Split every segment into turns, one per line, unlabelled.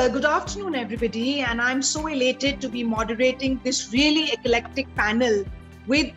Well, good afternoon, everybody. And I'm so elated to be moderating this really eclectic panel with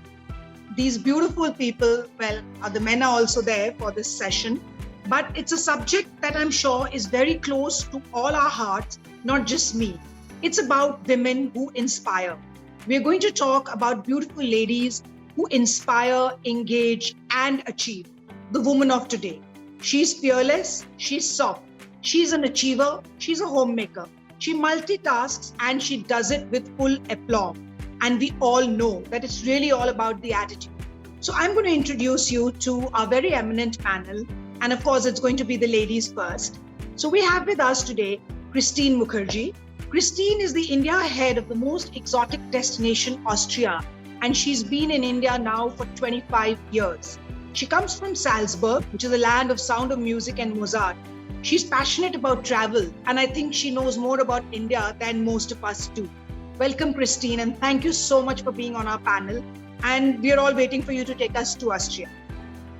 these beautiful people. Well, the men are also there for this session. But it's a subject that I'm sure is very close to all our hearts, not just me. It's about women who inspire. We're going to talk about beautiful ladies who inspire, engage, and achieve. The woman of today. She's fearless, she's soft. She's an achiever, she's a homemaker. She multitasks and she does it with full aplomb. And we all know that it's really all about the attitude. So I'm going to introduce you to our very eminent panel. And of course, it's going to be the ladies first. So we have with us today Christine Mukherjee. Christine is the India head of the most exotic destination, Austria. And she's been in India now for 25 years. She comes from Salzburg, which is the land of Sound of Music and Mozart. She's passionate about travel, and I think she knows more about India than most of us do. Welcome, Christine, and thank you so much for being on our panel. And we're all waiting for you to take us to Austria.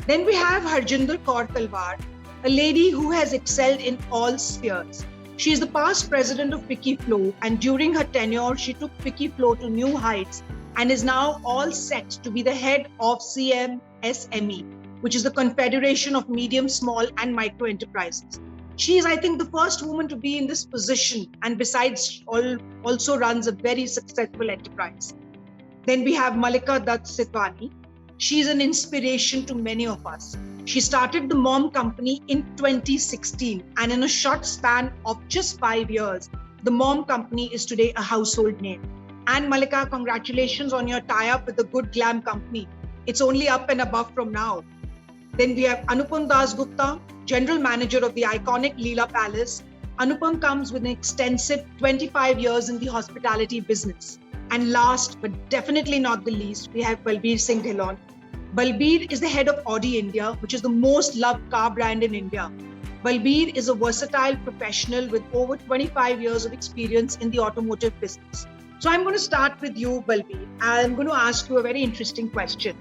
Then we have Harjinder Kaur Talwar, a lady who has excelled in all spheres. She is the past president of Wikiflow, and during her tenure, she took Wikiflow to new heights and is now all set to be the head of CMSME, which is the Confederation of Medium, Small and Micro Enterprises. She is, I think, the first woman to be in this position, and besides, also runs a very successful enterprise. Then we have Malika Dutt Sitwani. She is an inspiration to many of us. She started the Mom Company in 2016, and in a short span of just 5 years, the Mom Company is today a household name. And Malika, congratulations on your tie-up with the Good Glam Company. It's only up and above from now. Then we have Anupam Das Gupta, General Manager of the iconic Leela Palace. Anupam comes with an extensive 25 years in the hospitality business. And last, but definitely not the least, we have Balbir Singh Dhillon. Balbir is the head of Audi India, which is the most loved car brand in India. Balbir is a versatile professional with over 25 years of experience in the automotive business. So I'm going to start with you, Balbir. I'm going to ask you a very interesting question.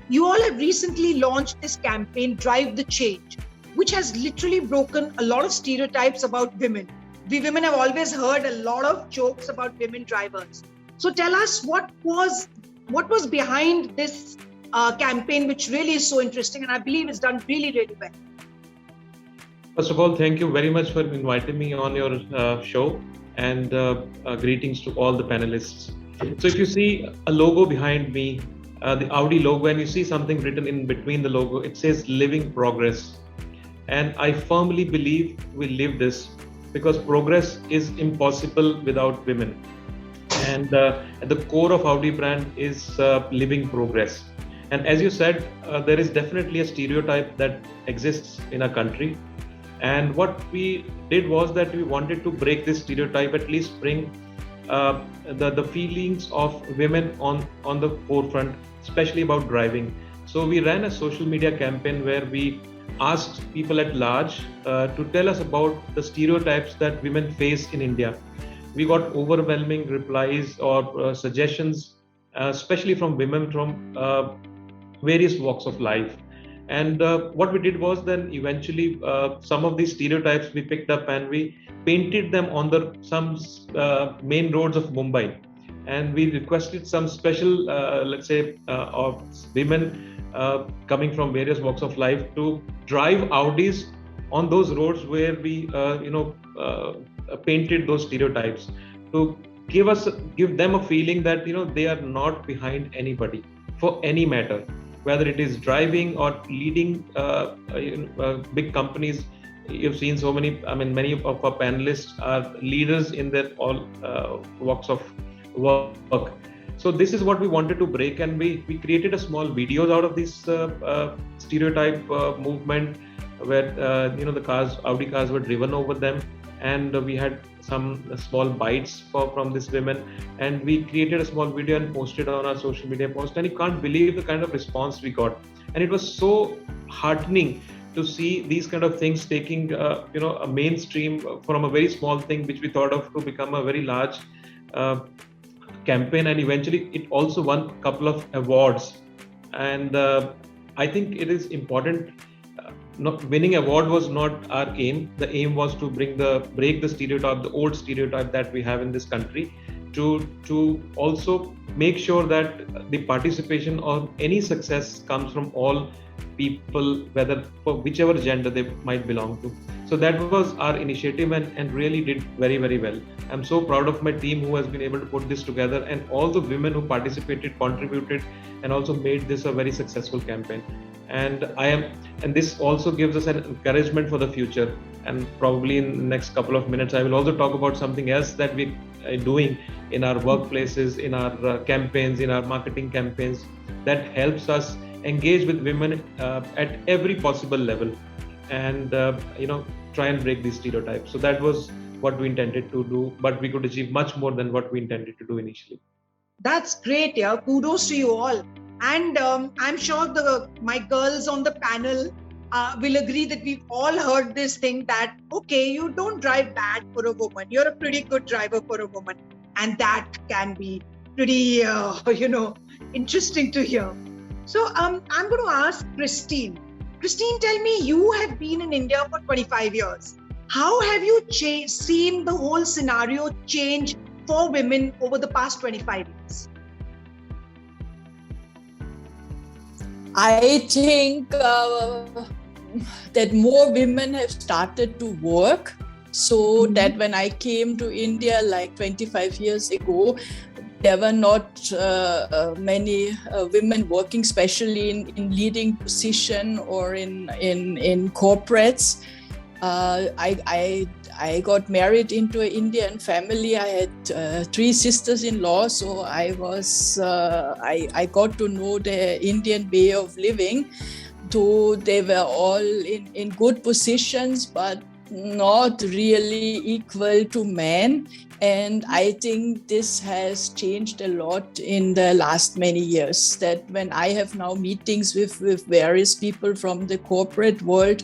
You all have recently launched this campaign, Drive the Change, which has literally broken a lot of stereotypes about women. We women have always heard a lot of jokes about women drivers. So tell us what was behind this campaign, which really is so interesting, and I believe it's done really, really well.
First of all, thank you very much for inviting me on your show, and greetings to all the panelists. So if you see a logo behind me, the Audi logo, and you see something written in between the logo, it says Living Progress. And I firmly believe we live this because progress is impossible without women. And at the core of Audi brand is living progress. And as you said, there is definitely a stereotype that exists in our country. And what we did was that we wanted to break this stereotype, at least bring the feelings of women on the forefront, especially about driving. So we ran a social media campaign where we asked people at large to tell us about the stereotypes that women face in India. We got overwhelming replies or suggestions, especially from women from various walks of life. And what we did was then eventually some of these stereotypes we picked up and we painted them on some main roads of Mumbai. And we requested some special, of women coming from various walks of life to drive Audis on those roads where we, painted those stereotypes to give them a feeling that, they are not behind anybody for any matter, whether it is driving or leading big companies. You've seen so many, many of our panelists are leaders in their all walks of work. So this is what we wanted to break, and we created a small videos out of this stereotype movement where the Audi cars were driven over them, and we had some small bites from these women, and we created a small video and posted on our social media post, and you can't believe the kind of response we got. And it was so heartening to see these kind of things taking a mainstream from a very small thing which we thought of to become a very large campaign, and eventually it also won a couple of awards. And I think it is important winning award was not our aim. The aim was to break the stereotype, the old stereotype that we have in this country, to also make sure that the participation or any success comes from all people, whether for whichever gender they might belong to. So that was our initiative, and really did very, very well. I'm so proud of my team who has been able to put this together, and all the women who participated, contributed, and also made this a very successful campaign. And this also gives us an encouragement for the future. And probably in the next couple of minutes, I will also talk about something else that we are doing in our workplaces, in our campaigns, in our marketing campaigns, that helps us engage with women at every possible level, and try and break these stereotypes. So that was what we intended to do, but we could achieve much more than what we intended to do initially.
That's great, yeah. Kudos to you all. And I'm sure my girls on the panel will agree that we've all heard this thing that, okay, you don't drive bad for a woman. You're a pretty good driver for a woman. And that can be pretty, interesting to hear. So I'm going to ask Christine. Christine, tell me, you have been in India for 25 years. How have you seen the whole scenario change for women over the past 25 years?
I think that more women have started to work, so that when I came to India like 25 years ago, there were not many women working, especially in leading position or in corporates. I got married into an Indian family. I had 3 sisters-in-law, so I got to know the Indian way of living. Though they were all in good positions, but not really equal to men. And I think this has changed a lot in the last many years, that when I have now meetings with various people from the corporate world,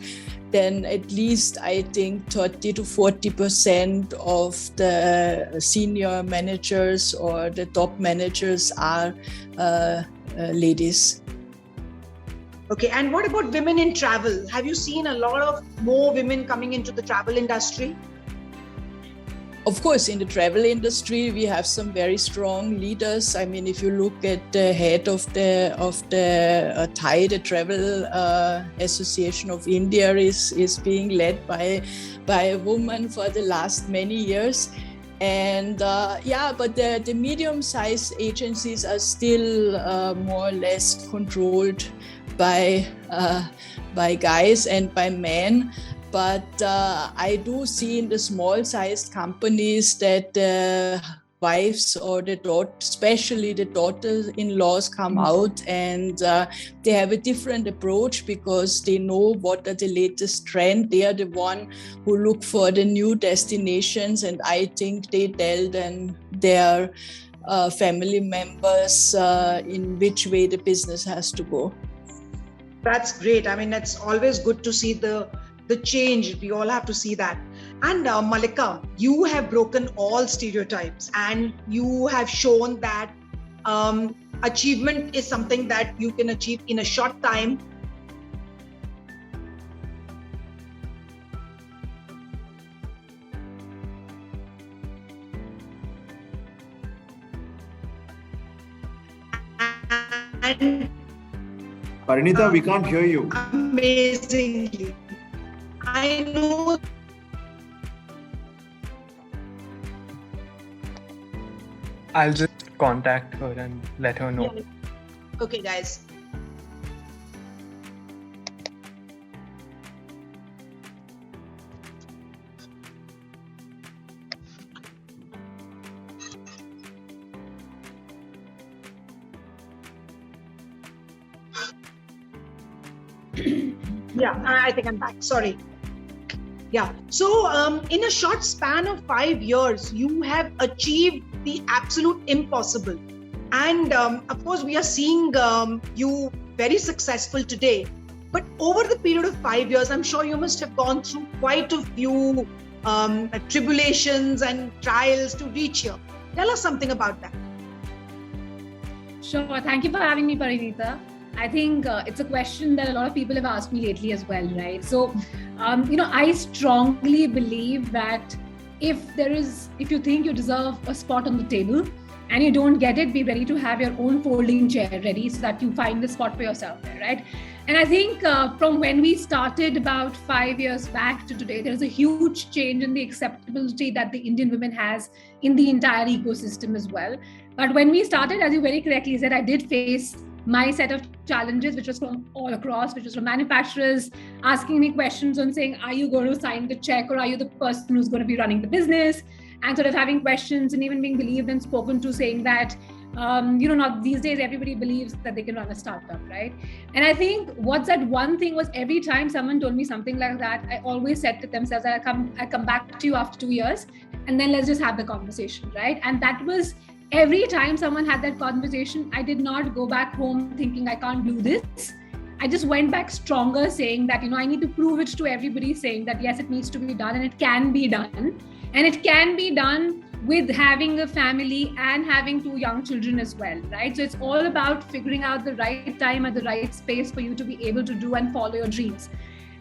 then at least I think 30 to 40% of the senior managers or the top managers are ladies.
Okay, and what about women in travel? Have you seen a lot of more women coming into the travel industry?
Of course, in the travel industry, we have some very strong leaders. I mean, if you look at the head of the TAI, the Travel Association of India, is being led by a woman for the last many years. And but the medium-sized agencies are still more or less controlled by guys and by men. But I do see in the small-sized companies that the wives or especially the daughters-in-laws come out, and they have a different approach because they know what are the latest trends. They are the one who look for the new destinations, and I think they tell then their family members in which way the business has to go.
That's great. I mean, it's always good to see the change. We all have to see that. And Mallika, you have broken all stereotypes, and you have shown that achievement is something that you can achieve in a short time. And
Parinita, we can't hear you.
Amazingly. I know.
I'll just contact her and let her know.
Yeah. Okay, guys. Yeah, I think I'm back. Sorry. Yeah. So in a short span of 5 years, you have achieved the absolute impossible. And of course, we are seeing you very successful today. But over the period of 5 years, I'm sure you must have gone through quite a few tribulations and trials to reach here. Tell us something about that.
Sure. Thank you for having me, Parinita. I think it's a question that a lot of people have asked me lately as well, right? So, I strongly believe that if you think you deserve a spot on the table and you don't get it, be ready to have your own folding chair ready so that you find the spot for yourself there, right? And I think from when we started about 5 years back to today, there's a huge change in the acceptability that the Indian women has in the entire ecosystem as well. But when we started, as you very correctly said, I did face my set of challenges, which was from all across, which was from manufacturers asking me questions on saying, are you going to sign the check or are you the person who's going to be running the business? And sort of having questions and even being believed and spoken to saying that, not these days, everybody believes that they can run a startup, right? And I think what's that one thing was every time someone told me something like that, I always said to themselves that I come back to you after 2 years and then let's just have the conversation, right? And that was every time someone had that conversation, I did not go back home thinking I can't do this. I just went back stronger saying that, I need to prove it to everybody, saying that yes, it needs to be done and it can be done. And it can be done with having a family and having 2 young children as well, right? So it's all about figuring out the right time at the right space for you to be able to do and follow your dreams.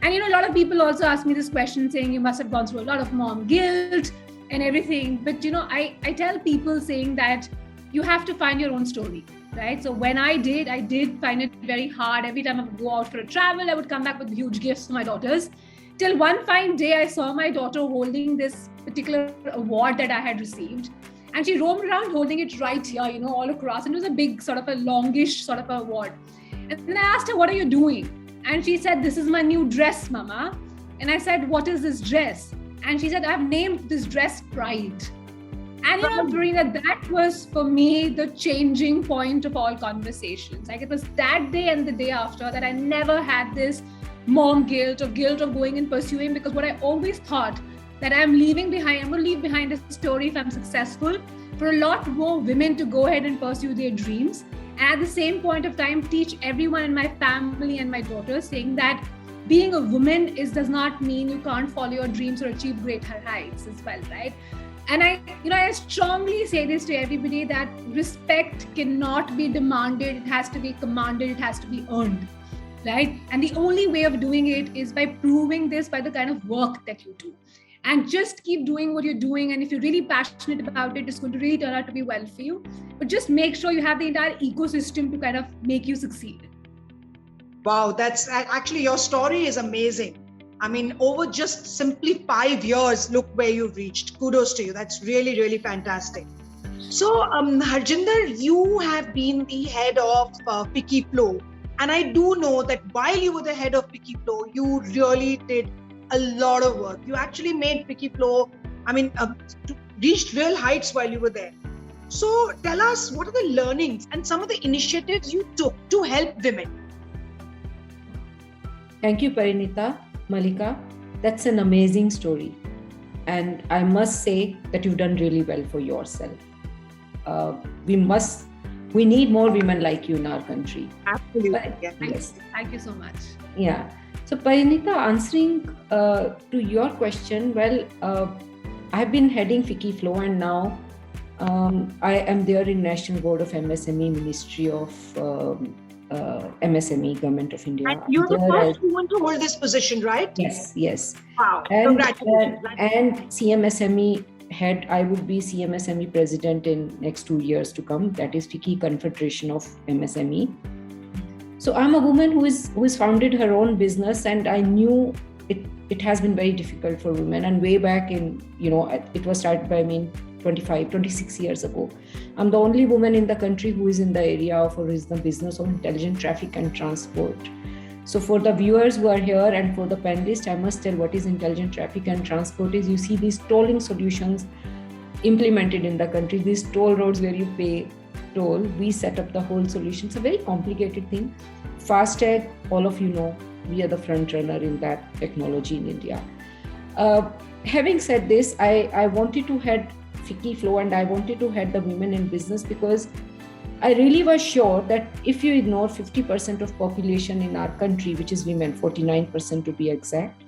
And, a lot of people also ask me this question saying you must have gone through a lot of mom guilt and everything. But, I tell people saying that you have to find your own story, right? So when I did find it very hard. Every time I would go out for a travel, I would come back with huge gifts for my daughters. Till one fine day, I saw my daughter holding this particular award that I had received. And she roamed around holding it right here, all across. And it was a big sort of a longish sort of a award. And then I asked her, what are you doing? And she said, this is my new dress, Mama. And I said, what is this dress? And she said, I've named this dress Pride. And Farina, that was for me the changing point of all conversations. Like it was that day and the day after that I never had this mom guilt or guilt of going and pursuing, because what I always thought that I'm going to leave behind a story if I'm successful for a lot more women to go ahead and pursue their dreams. And at the same point of time, teach everyone in my family and my daughters saying that being a woman does not mean you can't follow your dreams or achieve great heights as well, right? And I strongly say this to everybody that respect cannot be demanded. It has to be commanded. It has to be earned. Right? And the only way of doing it is by proving this by the kind of work that you do. And just keep doing what you're doing. And if you're really passionate about it, it's going to really turn out to be well for you. But just make sure you have the entire ecosystem to kind of make you succeed.
Wow, that's actually, your story is amazing. I mean, over just simply 5 years, look where you've reached. Kudos to you. That's really, really fantastic. So, Harjinder, you have been the head of Fikiflo. And I do know that while you were the head of Fikiflo, you really did a lot of work. You actually made Fikiflo, reached real heights while you were there. So tell us, what are the learnings and some of the initiatives you took to help women?
Thank you, Parinita, Malika. That's an amazing story. And I must say that you've done really well for yourself. We need more women like you in our country.
Absolutely.
Yes.
Thank you so much.
Yeah. So Parinita, answering to your question, I've been heading Fikiflo and now I am there in National Board of MSME, Ministry of MSME, Government of India.
And you're the first woman to hold this position, right?
Yes.
Wow.
Congratulations. And CMSME head, I would be CMSME president in next 2 years to come. That is FICCI Confederation of MSME. So I'm a woman who is founded her own business, and I knew it has been very difficult for women. And way back in, it was started by me 26 years ago. I'm the only woman in the country who is in the area of, or is the business of intelligent traffic and transport. So for the viewers who are here and for the panelists, I must tell what is intelligent traffic and transport is. You see these tolling solutions implemented in the country, these toll roads where you pay toll, we set up the whole solution. It's a very complicated thing. FASTag, all of you know, we are the front runner in that technology in India. Having said this, I wanted to head Fikiflo and I wanted to head the women in business because I really was sure that if you ignore 50% of population in our country, which is women, 49% to be exact,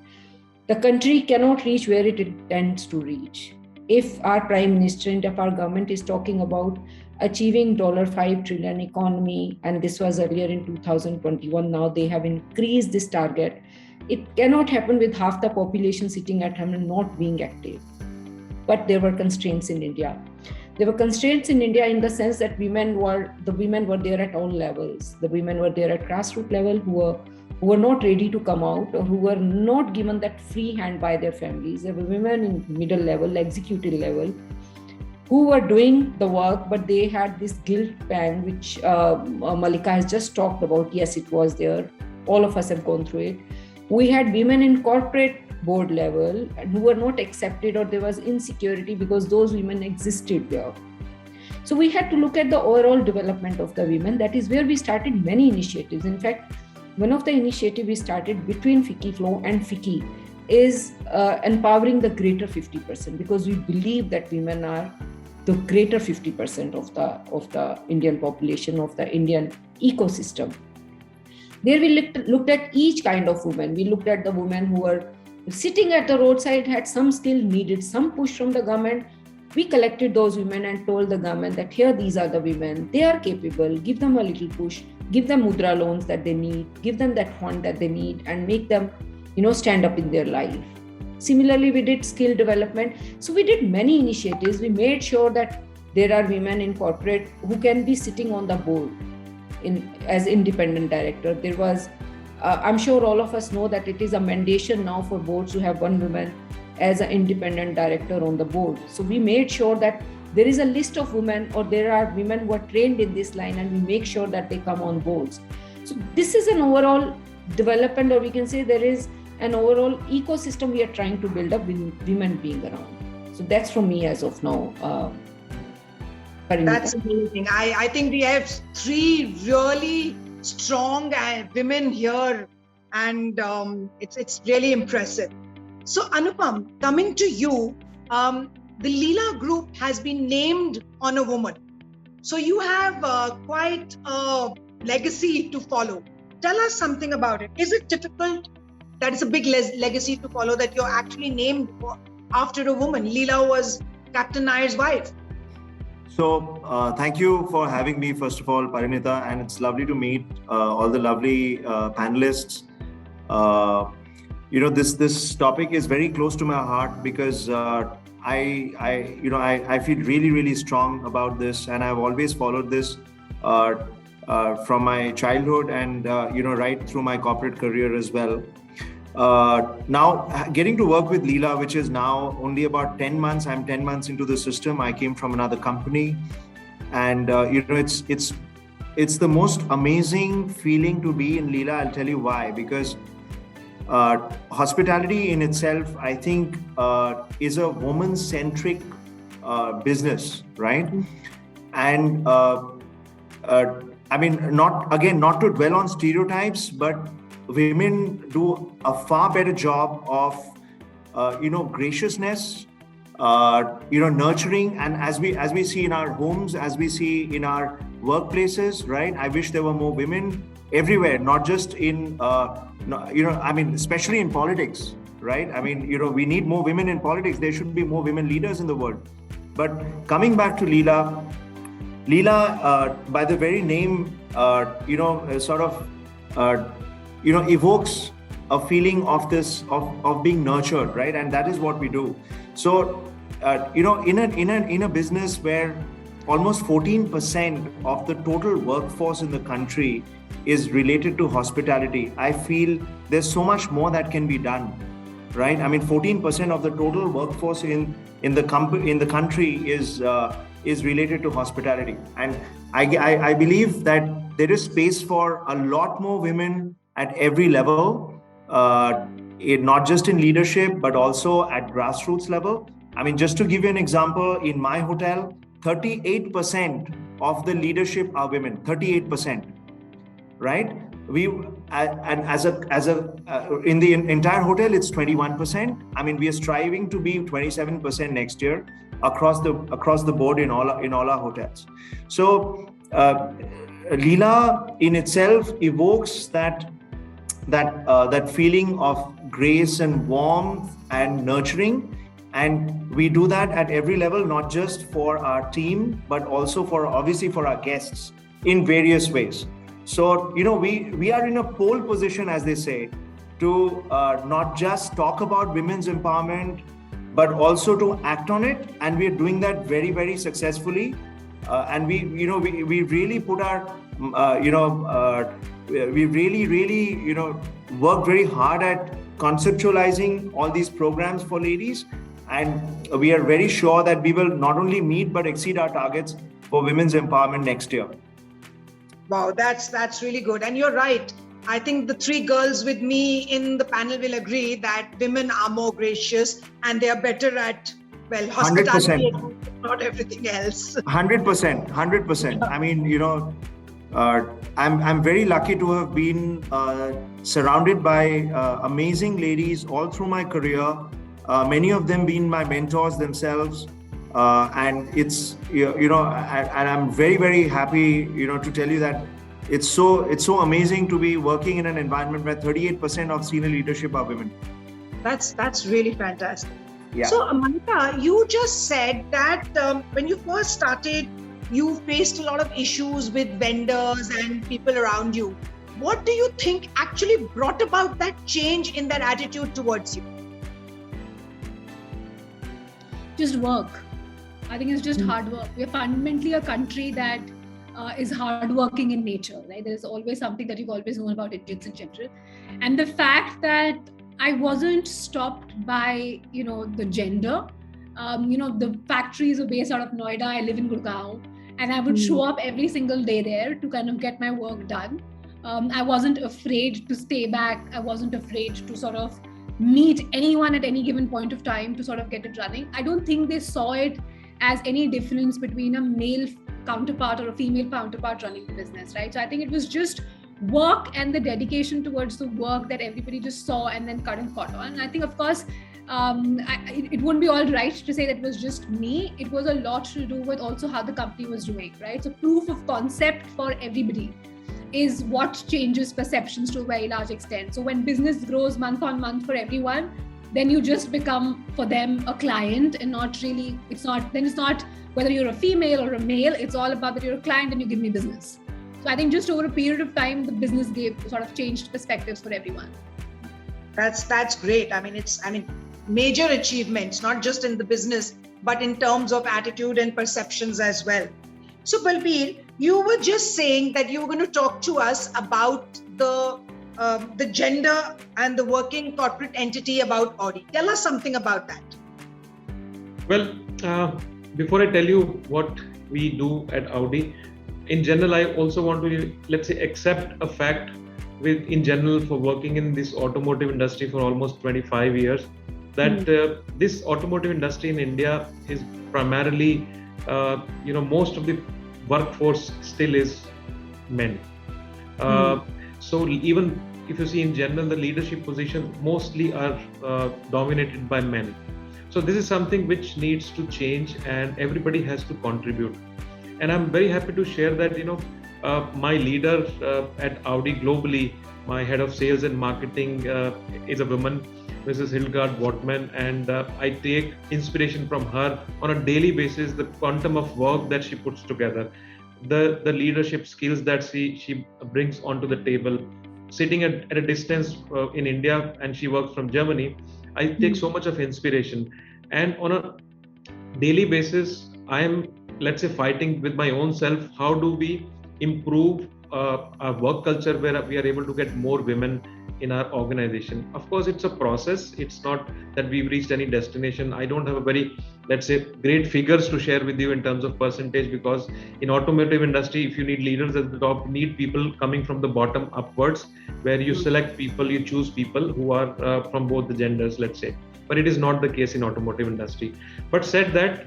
the country cannot reach where it intends to reach. if our Prime Minister and if our government is talking about achieving $5 trillion economy, and this was earlier in 2021, now they have increased this target. It cannot happen with half the population sitting at home and not being active. But there were constraints in India. There were constraints in India in the sense that the women were there at all levels. The women were there at grassroots level who were not ready to come out, or who were not given that free hand by their families. There were women in middle level, executive level, who were doing the work, but they had this guilt pang, which Malika has just talked about. Yes, it was there. All of us have gone through it. We had women in corporate board level and who were not accepted, or there was insecurity because those women existed there. So we had to look at the overall development of the women. That is where we started many initiatives. In fact, one of the initiatives we started between FICCI Flow and FICCI is empowering the greater 50%, because we believe that women are the greater 50% of the Indian population, of the Indian ecosystem. There we looked at each kind of women. We looked at the women who were sitting at the roadside, had some skill, needed some push from the government. We collected those women and told the government that here, these are the women, they are capable, give them a little push, give them mudra loans that they need, give them that fund that they need, and make them, stand up in their life. Similarly, we did skill development. So we did many initiatives. We made sure that there are women in corporate who can be sitting on the board as independent director. There was, I'm sure all of us know that it is a mandation now for boards to have one woman as an independent director on the board. So we made sure that there is a list of women, or there are women who are trained in this line, and we make sure that they come on boards. So this is an overall development, or we can say there is an overall ecosystem we are trying to build up with women being around. So that's from me as of now.
That's amazing. I think we have 3 really strong women here, and it's really impressive. So Anupam, coming to you, the Leela Group has been named on a woman. So you have quite a legacy to follow. Tell us something about it. Is it difficult? That is a big legacy to follow, that you're actually named after a woman. Leela was Captain Nair's wife.
So thank you for having me, first of all, Parinita, and it's lovely to meet all the lovely panelists. This topic is very close to my heart, because I feel really, really strong about this, and I've always followed this from my childhood and right through my corporate career as well. Now getting to work with Leela, which is now only about 10 months. I'm 10 months into the system. I came from another company, and it's the most amazing feeling to be in Leela. I'll tell you why. Because hospitality in itself, I think, is a woman-centric business, right? And not to dwell on stereotypes, but women do a far better job of, graciousness, nurturing, and as we see in our homes, as we see in our workplaces, right? I wish there were more women everywhere, not just in, especially in politics, right? We need more women in politics. There should be more women leaders in the world. But coming back to Leela, by the very name, evokes a feeling of this, of being nurtured, right? And that is what we do. So, in a business where almost 14% of the total workforce in the country is related to hospitality, I feel there's so much more that can be done, right? 14% of the total workforce in the country is related to hospitality, and I believe that there is space for a lot more women at every level, not just in leadership, but also at grassroots level. Just to give you an example, in my hotel, 38% of the leadership are women. 38%, right? In the entire hotel, it's 21%. We are striving to be 27% next year across the board in all our hotels. So Leela in itself evokes that feeling of grace and warmth and nurturing. And we do that at every level, not just for our team, but also obviously for our guests in various ways. So, we are in a pole position, as they say, to not just talk about women's empowerment, but also to act on it. And we are doing that very, very successfully. And we really put our, we really, work very hard at conceptualizing all these programs for ladies. And we are very sure that we will not only meet, but exceed our targets for women's empowerment next year.
Wow, that's really good. And you're right. I think the three girls with me in the panel will agree that women are more gracious and they are better at, well, hospitality,
100%.
not everything else.
100%. I mean, I'm very lucky to have been surrounded by amazing ladies all through my career. Many of them being my mentors themselves. And it's, and I'm very, very happy, to tell you that it's so amazing to be working in an environment where 38% of senior leadership are women.
That's really fantastic.
Yeah.
So, Monica, you just said that when you first started, you faced a lot of issues with vendors and people around you. What do you think actually brought about that change in their attitude towards you?
Just work. I think it's just hard work. We're fundamentally a country that is hardworking in nature, right? There's always something that you've always known about Indians in general. And the fact that I wasn't stopped by, the gender. The factories are based out of Noida. I live in Gurgaon, and I would show up every single day there to kind of get my work done. I wasn't afraid to stay back. I wasn't afraid to sort of meet anyone at any given point of time to sort of get it running. I don't think they saw it as any difference between a male counterpart or a female counterpart running the business, right? So I think it was just work and the dedication towards the work that everybody just saw and then cut and caught on. And I think, of course, it wouldn't be all right to say that it was just me. It was a lot to do with also how the company was doing, right? So proof of concept for everybody is what changes perceptions to a very large extent. So when business grows month on month for everyone, then you just become for them a client and not really, it's not whether you're a female or a male, it's all about that you're a client and you give me business. So I think just over a period of time, the business sort of changed perspectives for everyone.
That's great. I mean, major achievements, not just in the business, but in terms of attitude and perceptions as well. So Balbir, you were just saying that you were going to talk to us about the gender and the working corporate entity about Audi. Tell us something about that.
Well, before I tell you what we do at Audi, in general, I also want to, let's say, accept a fact in general for working in this automotive industry for almost 25 years, that this automotive industry in India is primarily, most of the workforce still is men. So even if you see in general, the leadership position mostly are dominated by men. So this is something which needs to change and everybody has to contribute. And I'm very happy to share that, my leader at Audi globally, my head of sales and marketing is a woman, Mrs. Hildegard Wortmann, and I take inspiration from her on a daily basis, the quantum of work that she puts together, the leadership skills that she brings onto the table. Sitting at a distance in India, and she works from Germany, I take so much of inspiration. And on a daily basis, I am, let's say, fighting with my own self. How do we improve our work culture where we are able to get more women in our organization? Of course, it's a process. It's not that we've reached any destination. I don't have a very, let's say, great figures to share with you in terms of percentage, because in automotive industry, if you need leaders at the top, you need people coming from the bottom upwards, where you select people, you choose people who are from both the genders, let's say. But it is not the case in automotive industry. But said that,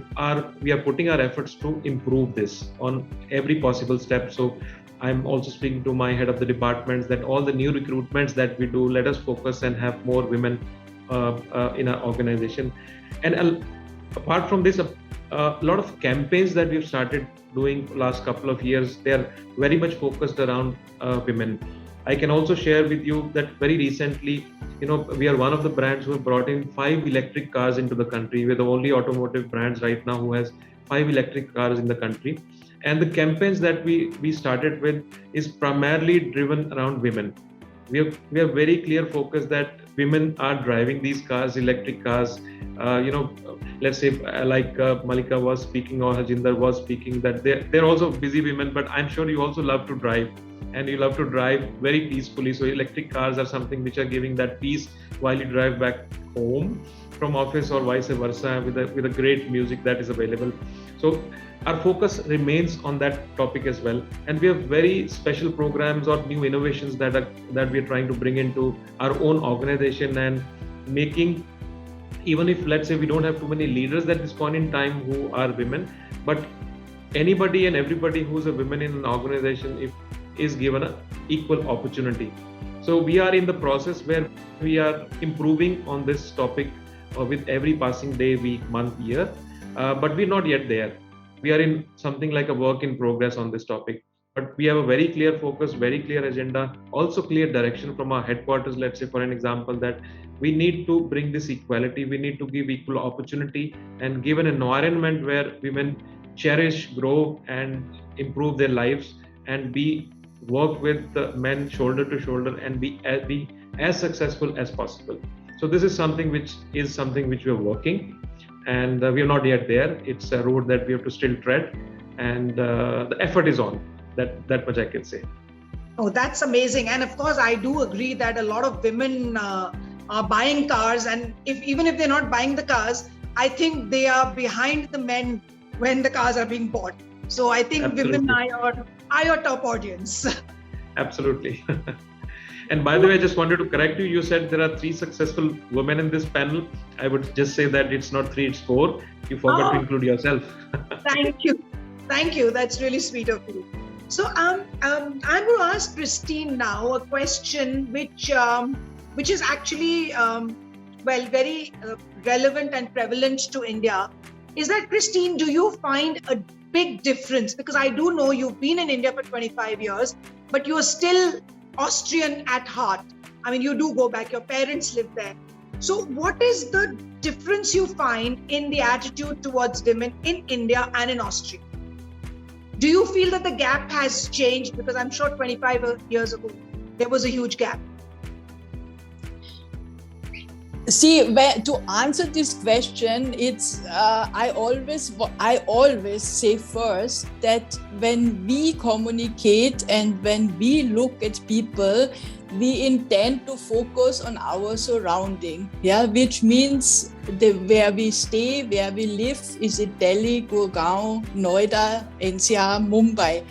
we are putting our efforts to improve this on every possible step. So I'm also speaking to my head of the departments that all the new recruitments that we do, let us focus and have more women in our organization. And apart from this, a lot of campaigns that we've started doing last couple of years, they are very much focused around women. I can also share with you that very recently, we are one of the brands who have brought in 5 electric cars into the country. We're the only automotive brands right now who has 5 electric cars in the country. And the campaigns that we started with is primarily driven around women. We have very clear focus that women are driving these cars, electric cars. Let's say like Malika was speaking or Harjinder was speaking, that they're also busy women, but I'm sure you also love to drive, and you love to drive very peacefully. So electric cars are something which are giving that peace while you drive back home from office or vice versa, with a great music that is available. So our focus remains on that topic as well, and we have very special programs or new innovations that we are trying to bring into our own organization, and making, even if let's say we don't have too many leaders at this point in time who are women, but anybody and everybody who's a woman in an organization is given an equal opportunity. So we are in the process where we are improving on this topic with every passing day, week, month, year, but we're not yet there. We are in something like a work in progress on this topic, but we have a very clear focus, very clear agenda, also clear direction from our headquarters. Let's say, for an example, that we need to bring this equality, we need to give equal opportunity and give an environment where women cherish, grow and improve their lives, and work with the men shoulder to shoulder and be as successful as possible. So this is something which we are working, and we are not yet there. It's a road that we have to still tread, and the effort is on. That much I can say.
Oh, that's amazing. And of course, I do agree that a lot of women are buying cars, and even if they're not buying the cars, I think they are behind the men when the cars are being bought. So I think
Absolutely.
Women are your top audience.
Absolutely. And by the way, I just wanted to correct you. You said there are 3 successful women in this panel. I would just say that it's not 3, it's 4. You forgot to include yourself.
Thank you. That's really sweet of you. So I'm going to ask Christine now a question which is actually very relevant and prevalent to India. Is that, Christine, do you find a big difference? Because I do know you've been in India for 25 years, but you are still Austrian at heart. I mean, you do go back, your parents live there. So what is the difference you find in the attitude towards women in India and in Austria? Do you feel that the gap has changed? Because I'm sure 25 years ago, there was a huge gap.
See, to answer this question, it's I always say first that when we communicate and when we look at people, we intend to focus on our surrounding, which means where we stay, where we live. Is it Delhi, Gurgaon, Noida, NCR, Mumbai?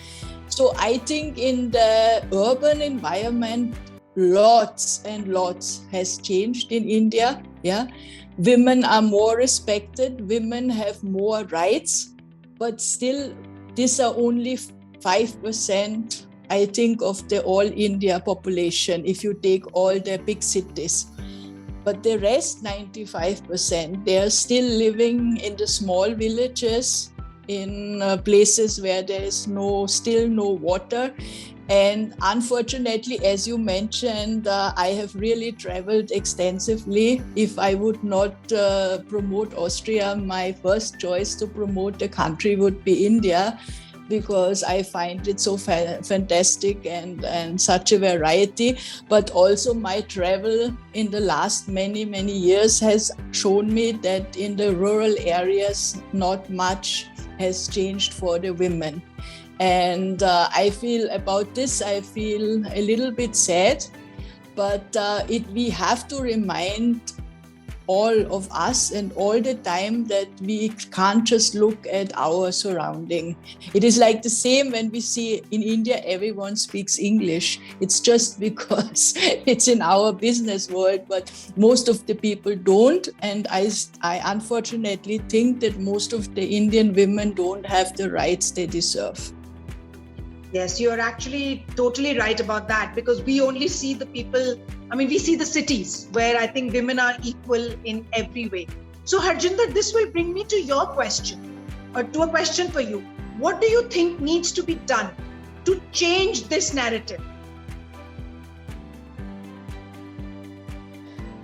So I think in the urban environment, lots and lots has changed in India. Women are more respected, women have more rights, but still these are only 5%, I think, of the all India population if you take all the big cities. But the rest 95%, they are still living in the small villages, in places where there is still no water. And unfortunately, as you mentioned, I have really traveled extensively. If I would not promote Austria, my first choice to promote the country would be India, because I find it so fantastic and such a variety. But also my travel in the last many years has shown me that in the rural areas, not much has changed for the women. And I feel about this, I feel a little bit sad, but we have to remind all of us and all the time that we can't just look at our surrounding. It is like the same when we see in India, everyone speaks English. It's just because it's in our business world, but most of the people don't. And I unfortunately think that most of the Indian women don't have the rights they deserve.
Yes, you're actually totally right about that, because we only see the people, we see the cities where I think women are equal in every way. So Harjinder, this will bring me to your question, or to a question for you. What do you think needs to be done to change this narrative?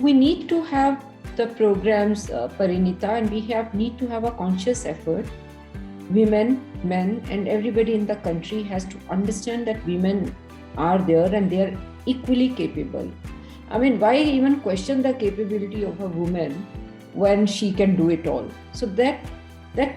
we need to have the programs, Parinita, and we need to have a conscious effort. Women, men, and everybody in the country has to understand that women are there and they are equally capable. I mean, why even question the capability of a woman when she can do it all? So that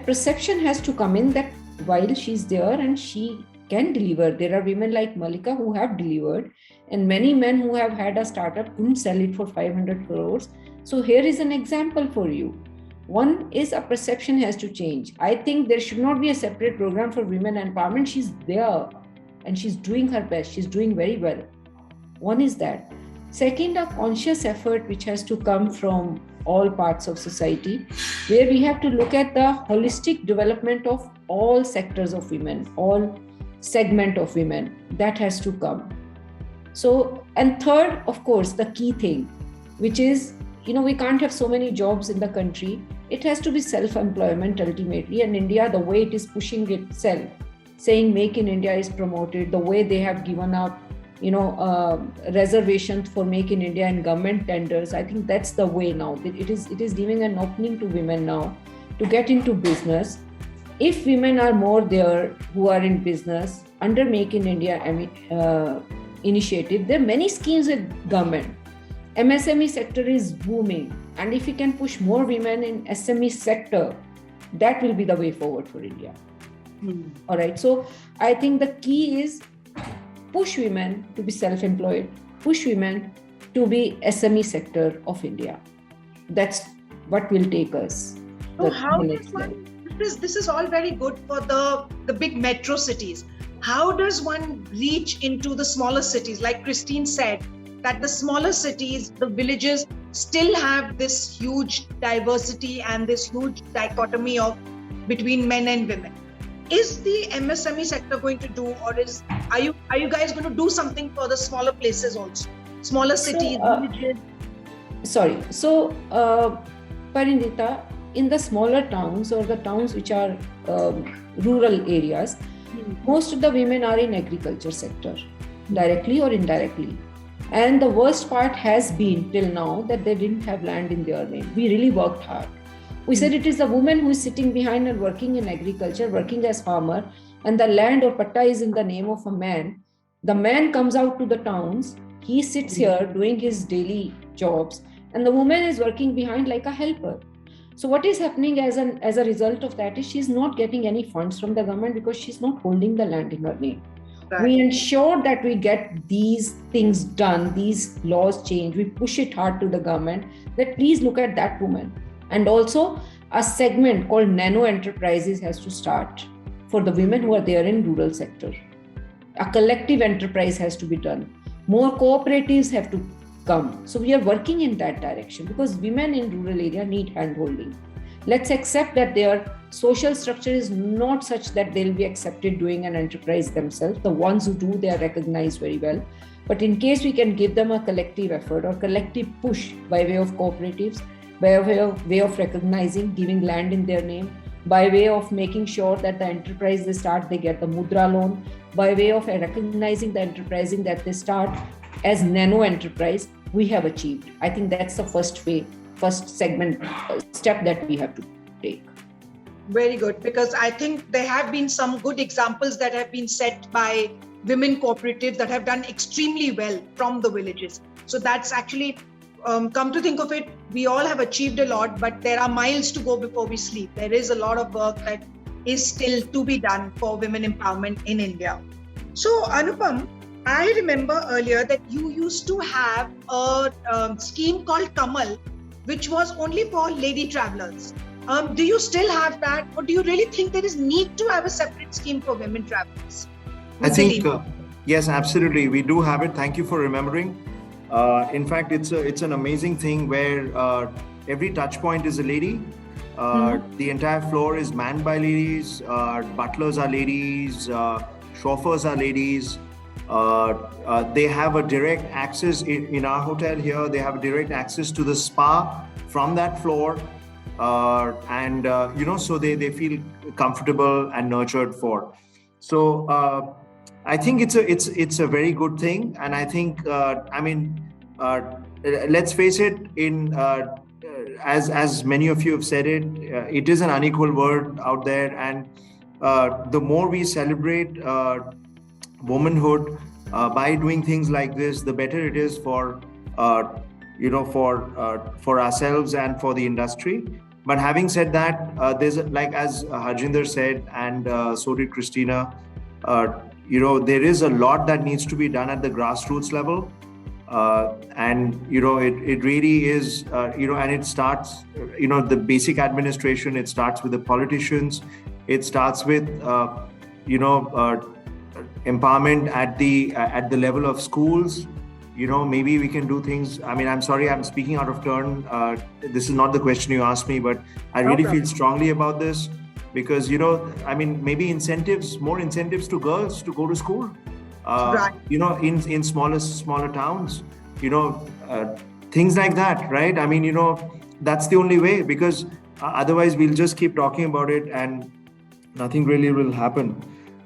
perception has to come in, that while she's there and she can deliver. There are women like Malika who have delivered, and many men who have had a startup couldn't sell it for 500 crores. So here is an example for you. One is a perception has to change. I think there should not be a separate program for women empowerment. She's there and she's doing her best. She's doing very well. One is that. Second, a conscious effort which has to come from all parts of society, where we have to look at the holistic development of all sectors of women, all segment of women. That has to come. So, and third, of course, the key thing, which is, we can't have so many jobs in the country. It has to be self-employment ultimately. And India, the way it is pushing itself, saying Make in India is promoted, the way they have given up, reservations for Make in India and government tenders. I think that's the way now. It is giving an opening to women now to get into business. If women are more there who are in business under Make in India initiative, there are many schemes with government. MSME sector is booming, and if we can push more women in SME sector, that will be the way forward for India. All right. So I think the key is push women to be self-employed, push women to be SME sector of India. That's what will take us.
So how does one, this is all very good for the big metro cities. How does one reach into the smaller cities? Like Christine said, that the smaller cities, the villages still have this huge diversity and this huge dichotomy between men and women. Is the MSME sector going to do, or are you guys going to do something for the smaller places also, smaller cities, villages?
Sorry. So, Parinita, in the smaller towns or the towns which are rural areas, most of the women are in agriculture sector, directly or indirectly. And the worst part has been till now that they didn't have land in their name. We really worked hard. We said it is the woman who is sitting behind and working in agriculture, working as farmer, and the land or patta is in the name of a man. The man comes out to the towns, he sits here doing his daily jobs, and the woman is working behind like a helper. So what is happening as a result of that is she's not getting any funds from the government because she's not holding the land in her name. Right. We ensure that we get these things done, these laws changed, we push it hard to the government that please look at that woman. And also a segment called nano enterprises has to start for the women who are there in rural sector. A collective enterprise has to be done. More cooperatives have to come. So we are working in that direction because women in rural area need hand-holding. Let's accept that their social structure is not such that they'll be accepted doing an enterprise themselves. The ones who do, they are recognized very well. But in case we can give them a collective effort or collective push by way of cooperatives, by way of recognizing, giving land in their name, by way of making sure that the enterprise they start, they get the mudra loan, by way of recognizing the enterprising that they start as nano enterprise, we have achieved. I think that's the first segment step that we have to take.
Very good, because I think there have been some good examples that have been set by women cooperatives that have done extremely well from the villages. So that's actually, come to think of it, we all have achieved a lot, but there are miles to go before we sleep. There is a lot of work that is still to be done for women empowerment in India. So Anupam, I remember earlier that you used to have a scheme called Kamal, which was only for lady travelers. Do you still have that, or do you really think there is need to have a separate scheme for women travelers?
I think, yes, absolutely. We do have it. Thank you for remembering. In fact, it's an amazing thing where every touch point is a lady. The entire floor is manned by ladies. Butlers are ladies. Chauffeurs are ladies. They have a direct access in our hotel here. They have direct access to the spa from that floor. So they feel comfortable and nurtured for. So I think it's a very good thing, and I think let's face it, as many of you have said it, it is an unequal world out there, and the more we celebrate womanhood by doing things like this, the better it is for for ourselves and for the industry. But having said that, there's like as Harjinder said, and so did Christina. There is a lot that needs to be done at the grassroots level, and it really is. And it starts. The basic administration. It starts with the politicians. It starts with empowerment at the level of schools. Maybe we can do things. I mean, I'm sorry, I'm speaking out of turn. This is not the question you asked me, but I really feel strongly about this because, maybe more incentives to girls to go to school,
Right.
in smaller towns, things like that, right? I mean, that's the only way, because otherwise we'll just keep talking about it and nothing really will happen.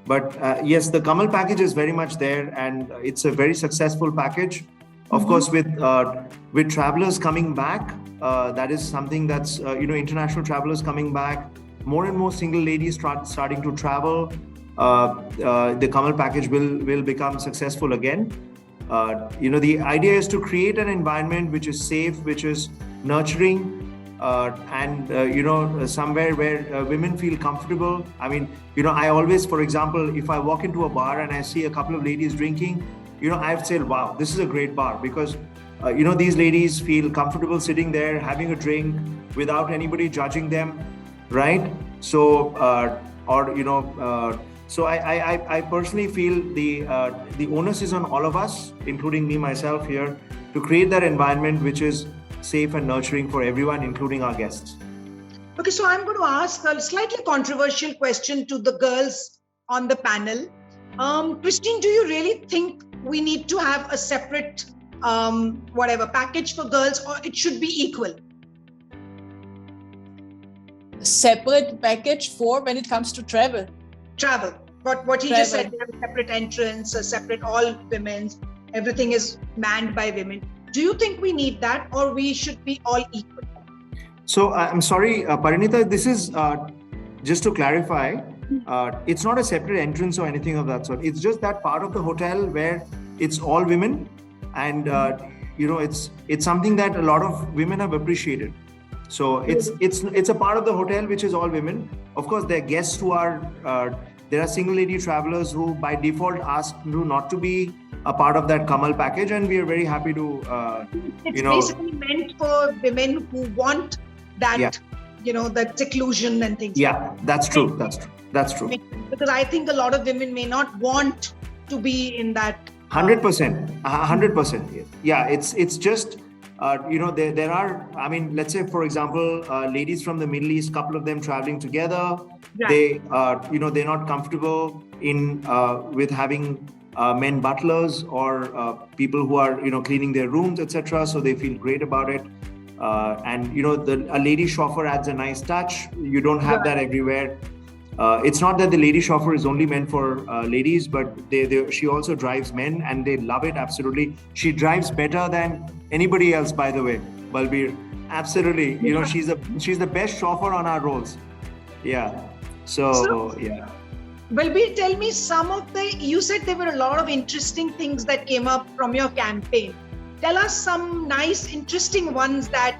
But yes, the Kamal package is very much there, and it's a very successful package. Of course, with travelers coming back, that is something that's international travelers coming back. More and more single ladies starting to travel. The Kamal package will become successful again. The idea is to create an environment which is safe, which is nurturing. Somewhere where women feel comfortable. I mean, I always, for example, if I walk into a bar and I see a couple of ladies drinking, I've said, wow, this is a great bar, because, these ladies feel comfortable sitting there, having a drink without anybody judging them, right? So, so I personally feel the onus is on all of us, including me, myself here, to create that environment which is safe and nurturing for everyone, including our guests.
Okay, so I'm going to ask a slightly controversial question to the girls on the panel. Christine, do you really think we need to have a separate package for girls, or it should be equal?
Separate package for when it comes to travel.
Travel. But what he just said, they have a separate entrance, a separate all women's, everything is manned by women. Do you think we need that, or we should be all equal?
So I'm sorry, Parinita, this is just to clarify, it's not a separate entrance or anything of that sort. It's just that part of the hotel where it's all women, and it's something that a lot of women have appreciated. So it's a part of the hotel which is all women. Of course, there are guests who are there are single lady travelers who by default ask not to be a part of that Kamal package, and we are very happy to
it's basically meant for women who want that that seclusion and things.
Yeah, that's true. That's true.
Because I think a lot of women may not want to be in that.
100%. Yeah, it's just there are, I mean, let's say for example, ladies from the Middle East, couple of them traveling together. Right. They're not comfortable in with having men butlers or people who are cleaning their rooms, etc. So they feel great about it. And a lady chauffeur adds a nice touch. You don't have that everywhere. It's not that the lady chauffeur is only meant for ladies, but she also drives men, and they love it absolutely. She drives better than anybody else, by the way, Balbir. Absolutely. She's the best chauffeur on our rolls. Yeah. So yeah.
Balbir, tell me you said there were a lot of interesting things that came up from your campaign. Tell us some nice, interesting ones that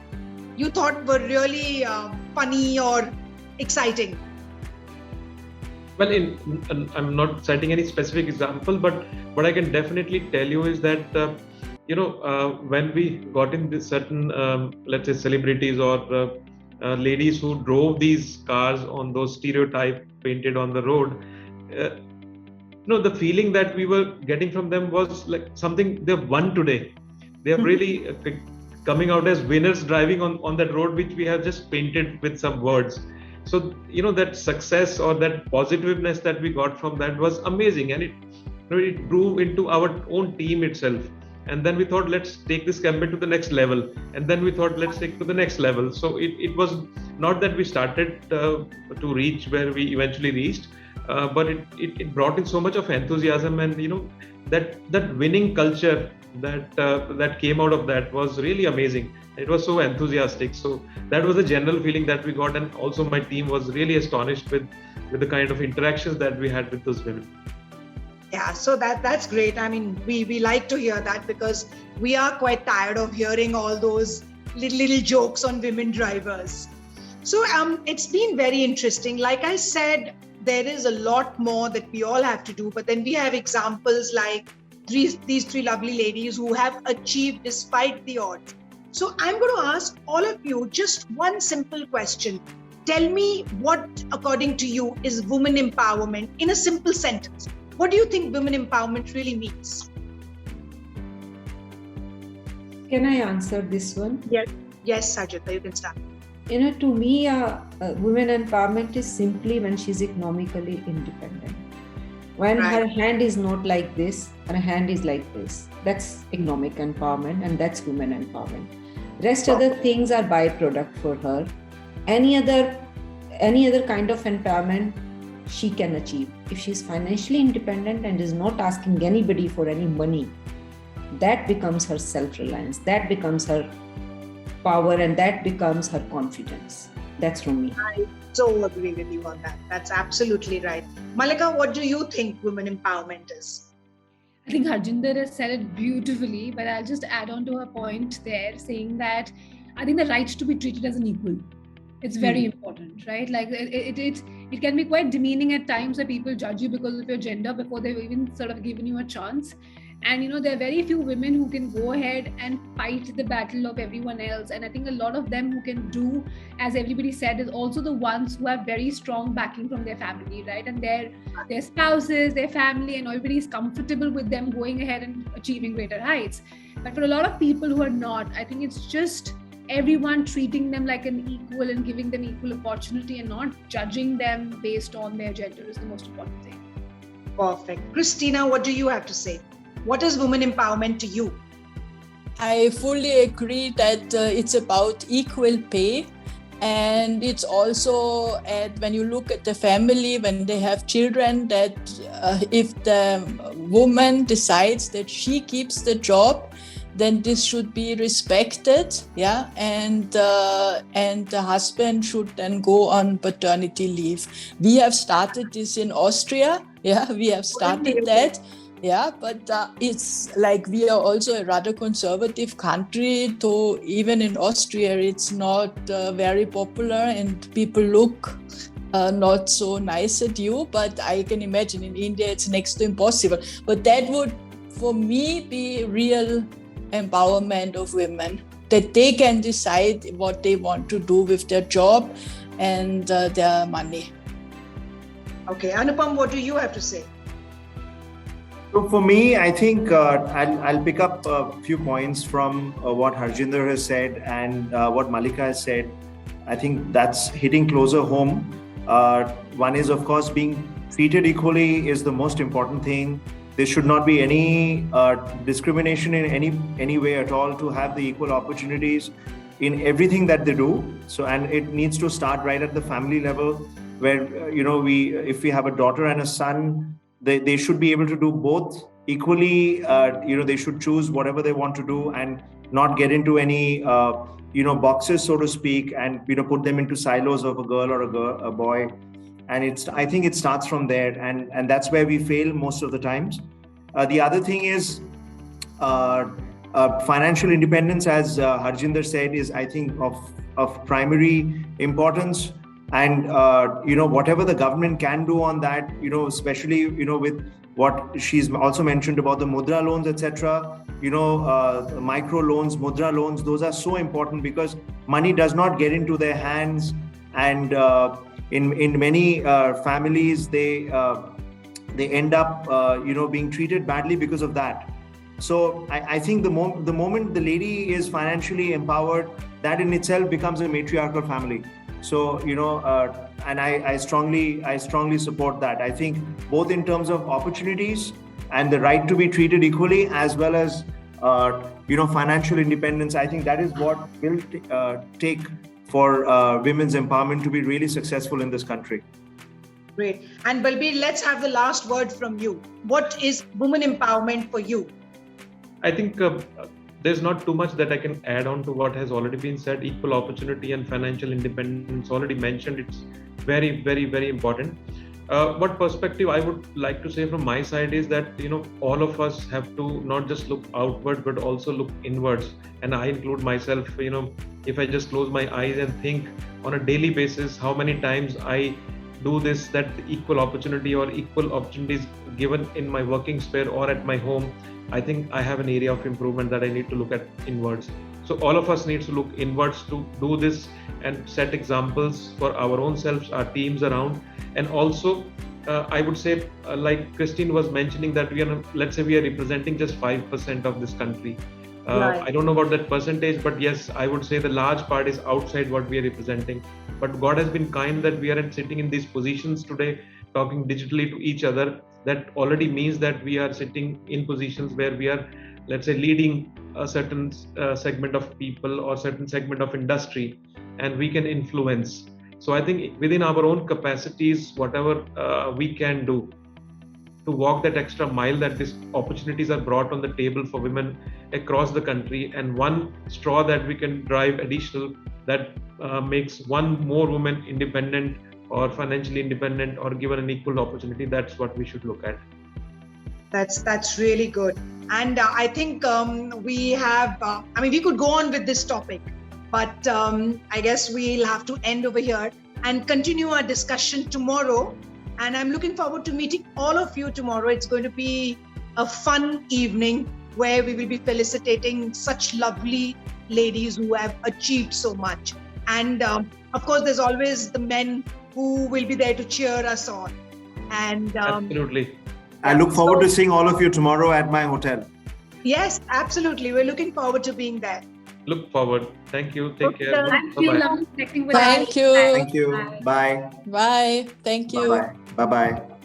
you thought were really funny or exciting.
Well, I'm not citing any specific example, but what I can definitely tell you is that, when we got in this certain, let's say, celebrities or ladies who drove these cars on those stereotype painted on the road, the feeling that we were getting from them was like something they've won today. They are really coming out as winners driving on that road, which we have just painted with some words. So, that success or that positiveness that we got from that was amazing. And it grew into our own team itself. And then we thought, let's take this campaign to the next level. And then we thought, let's take it to the next level. So it was not that we started to reach where we eventually reached, but it brought in so much of enthusiasm and, that winning culture that came out of that was really amazing. It was so enthusiastic. So that was the general feeling that we got, and also my team was really astonished with the kind of interactions that we had with those women.
Yeah, so that's great. I mean, we like to hear that, because we are quite tired of hearing all those little jokes on women drivers. So it's been very interesting. Like I said, there is a lot more that we all have to do, but then we have examples like these three lovely ladies who have achieved despite the odds. So I'm going to ask all of you just one simple question. Tell me what, according to you, is women empowerment in a simple sentence. What do you think women empowerment really means?
Can I answer this one?
Yes, Sajita, you can start.
To me, women empowerment is simply when she's economically independent. When her hand is not like this, her hand is like this. That's economic empowerment, and that's women empowerment. Rest other things are byproduct for her. Any other kind of empowerment she can achieve. If she's financially independent and is not asking anybody for any money, that becomes her self-reliance, that becomes her power, and that becomes her confidence. That's from me.
I so agree with you on that. That's absolutely right. Malika, what do you think women empowerment is?
I think Harjinder has said it beautifully, but I'll just add on to her point there, saying that I think the right to be treated as an equal. It's very important, right? Like it can be quite demeaning at times that people judge you because of your gender before they've even sort of given you a chance. And there are very few women who can go ahead and fight the battle of everyone else. And I think a lot of them who can do, as everybody said, is also the ones who have very strong backing from their family, right? And their spouses, their family, and everybody is comfortable with them going ahead and achieving greater heights. But for a lot of people who are not, I think it's just everyone treating them like an equal and giving them equal opportunity and not judging them based on their gender is the most important thing.
Perfect. Christina, what do you have to say? What is women empowerment to you?
I fully agree that it's about equal pay. And it's also when you look at the family, when they have children, that if the woman decides that she keeps the job, then this should be respected, yeah, and the husband should then go on paternity leave. We have started this in Austria, yeah, we have started that. Yeah, but it's like we are also a rather conservative country, so even in Austria it's not very popular and people look not so nice at you, but I can imagine in India it's next to impossible. But that would, for me, be real empowerment of women, that they can decide what they want to do with their job and their money.
Okay, Anupam, what do you have to say?
So for me, I think I'll pick up a few points from what Harjinder has said and what Malika has said. I think that's hitting closer home. One is, of course, being treated equally is the most important thing. There should not be any discrimination in any way at all, to have the equal opportunities in everything that they do. So, and it needs to start right at the family level, where if we have a daughter and a son, they should be able to do both equally. They should choose whatever they want to do and not get into any boxes, so to speak, and put them into silos of a girl or a boy. And I think it starts from there, and that's where we fail most of the times. The other thing is financial independence, as Harjinder said, is, I think, of primary importance. And whatever the government can do on that, especially with what she's also mentioned about the mudra loans, etc. Micro loans, mudra loans, those are so important, because money does not get into their hands, and in many families they end up being treated badly because of that. So I think the moment the lady is financially empowered, that in itself becomes a matriarchal family. So and I strongly support that. I think both in terms of opportunities and the right to be treated equally, as well as financial independence, I think that is what will take for women's empowerment to be really successful in this country.
Great. And Balbir, let's have the last word from you. What is women empowerment for you?
I think there's not too much that I can add on to what has already been said. Equal opportunity and financial independence already mentioned. It's very, very, very important. What perspective I would like to say from my side is that, all of us have to not just look outward, but also look inwards. And I include myself, if I just close my eyes and think on a daily basis, how many times I do this, that equal opportunity or equal opportunities given in my working sphere or at my home, I think I have an area of improvement that I need to look at inwards. So all of us needs to look inwards to do this and set examples for our own selves, our teams around. And also, I would say, like Christine was mentioning, that let's say we are representing just 5% of this country.
Right.
I don't know about that percentage, but yes, I would say the large part is outside what we are representing. But God has been kind that we are sitting in these positions today, talking digitally to each other. That already means that we are sitting in positions where we are, let's say, leading a certain segment of people or certain segment of industry, and we can influence. So I think within our own capacities, whatever we can do to walk that extra mile, that these opportunities are brought on the table for women across the country, and one straw that we can drive additional that makes one more woman independent or financially independent or given an equal opportunity, that's what we should look at.
That's really good. And I think we have, we could go on with this topic, but I guess we'll have to end over here and continue our discussion tomorrow. And I'm looking forward to meeting all of you tomorrow. It's going to be a fun evening where we will be felicitating such lovely ladies who have achieved so much. And of course, there's always the men who will be there to cheer us on. And
Absolutely.
I look forward to seeing all of you tomorrow at my hotel.
Yes, absolutely. We're looking forward to being there.
Look forward. Thank you. Take care.
Thank you.
Bye-bye.
Lovely connecting with
Thank
you.
you.
Thank you. Bye.
Bye. Thank you.
Bye-bye. Bye-bye.